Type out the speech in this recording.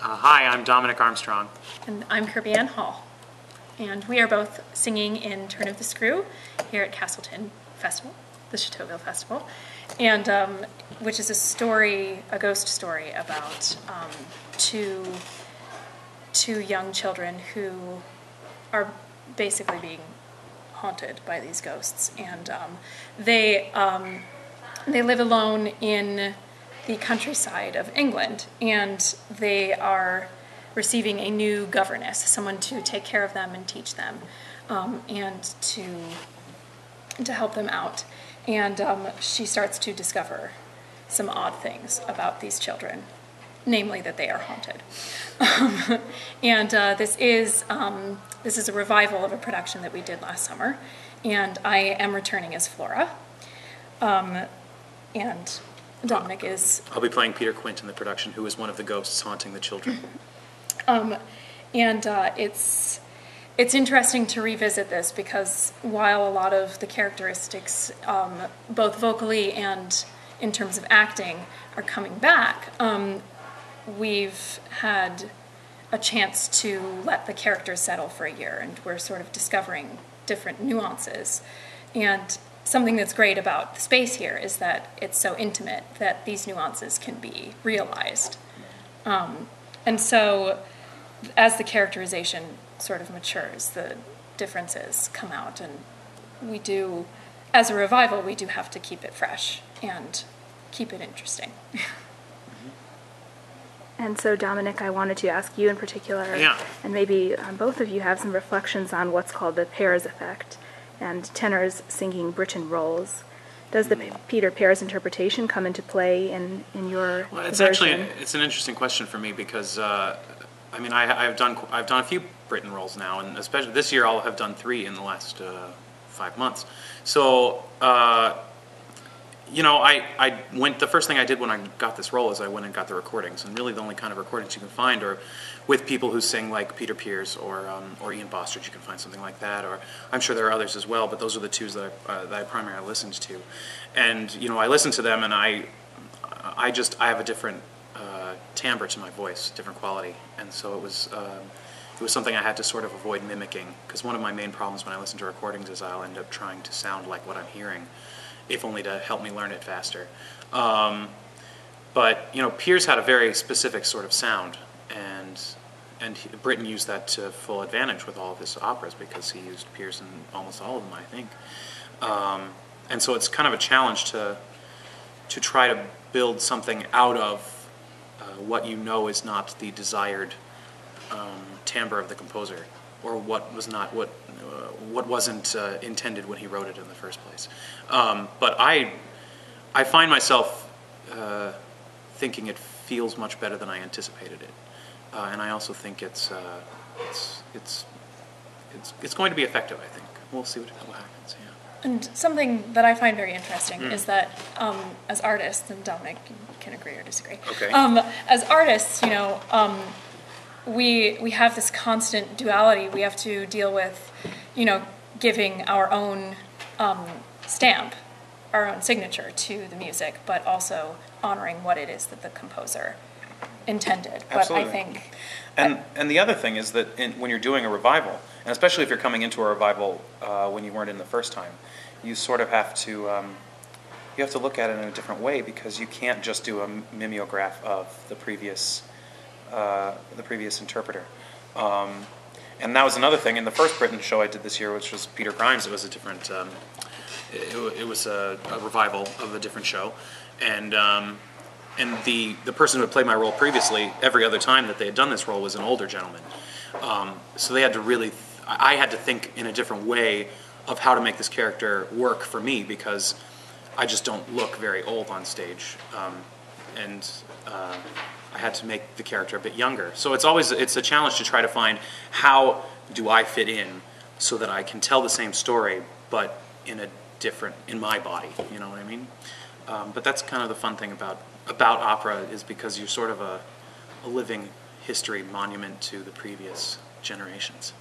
Hi, I'm Dominic Armstrong. And I'm Kirby Hall. And we are both singing in Turn of the Screw here at Castleton Festival, the Chateauville Festival, and which is a story, a ghost story about two young children who are basically being haunted by these ghosts, and they live alone in the countryside of England, and they are receiving a new governess, someone to take care of them and teach them, and to help them out. And she starts to discover some odd things about these children, namely that they are haunted. And this is a revival of a production that we did last summer, and I am returning as Flora, and Dominic is... I'll be playing Peter Quint in the production, who is one of the ghosts haunting the children. It's interesting to revisit this because while a lot of the characteristics, both vocally and in terms of acting, are coming back, we've had a chance to let the characters settle for a year, and we're sort of discovering different nuances. And something that's great about the space here is that it's so intimate that these nuances can be realized. And so as the characterization sort of matures, the differences come out, and we do, as a revival, we do have to keep it fresh and keep it interesting. And so, Dominic, I wanted to ask you in particular, and maybe both of you have some reflections on what's called the Pears effect, and tenors singing Britten roles. Does the Peter Pears interpretation come into play in your version? It's an interesting question for me because I've done a few Britten roles now, and especially this year I'll have done 3 in the last 5 months. So the first thing I did when I got this role is I went and got the recordings, and really the only kind of recordings you can find are with people who sing like Peter Pears or Ian Bostridge. You can find something like that, or I'm sure there are others as well, but those are the 2 that I primarily listened to. And I listened to them, and I have a different timbre to my voice, different quality, and so it was something I had to sort of avoid mimicking, because one of my main problems when I listen to recordings is I'll end up trying to sound like what I'm hearing, if only to help me learn it faster. But Pears had a very specific sort of sound, and Britten used that to full advantage with all of his operas, because he used Pears in almost all of them, I think. And so it's kind of a challenge to try to build something out of what is not the desired timbre of the composer, or what wasn't intended when he wrote it in the first place. But I find myself thinking it feels much better than I anticipated it, and I also think it's going to be effective. I think we'll see what happens. Yeah. And something that I find very interesting is that as artists, and Dominic can agree or disagree. Okay. As artists, we have this constant duality. We have to deal with, giving our own stamp, our own signature to the music, but also honoring what it is that the composer intended. Absolutely. But I think... And the other thing is that when you're doing a revival, and especially if you're coming into a revival when you weren't in the first time, you sort of have to look at it in a different way, because you can't just do a mimeograph of the previous interpreter. And that was another thing. In the first Britten show I did this year, which was Peter Grimes, it was a different... it was a revival of a different show, and the person who had played my role previously, every other time that they had done this role, was an older gentleman. So they had to really... I had to think in a different way of how to make this character work for me, because I just don't look very old on stage, and I had to make the character a bit younger. So it's a challenge to try to find how do I fit in so that I can tell the same story, but in my body. You know what I mean? But that's kind of the fun thing about opera, is because you're sort of a living history monument to the previous generations.